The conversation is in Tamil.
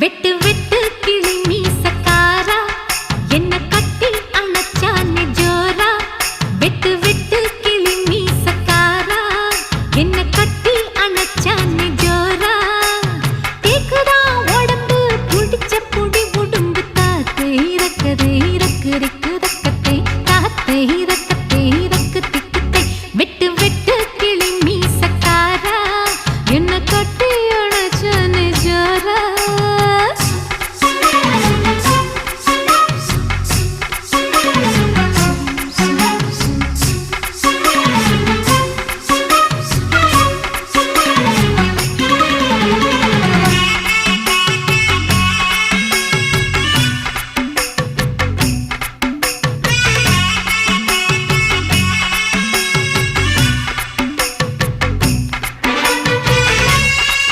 வெட்டு வெட்டு கிளி மீசக்காரா என்ன கட்டி அணைச்சானே ஜோரா வெட்டு வெட்டு கிளி மீசக்காரா என்ன கட்டி அணைச்சானே ஜோரா தேக்குதா உடம்பு புடிச்ச புடி உடும்பு தாத்து இறக்குது இறக்கு இறக்கு தக்கத்தை தாத்தை இறக்கத்தை இறக்கு திக்கத்தை வெட்டு வெட்டு கிளி மீசக்காரா என்ன கட்டி அணைச்சானே ஜோரா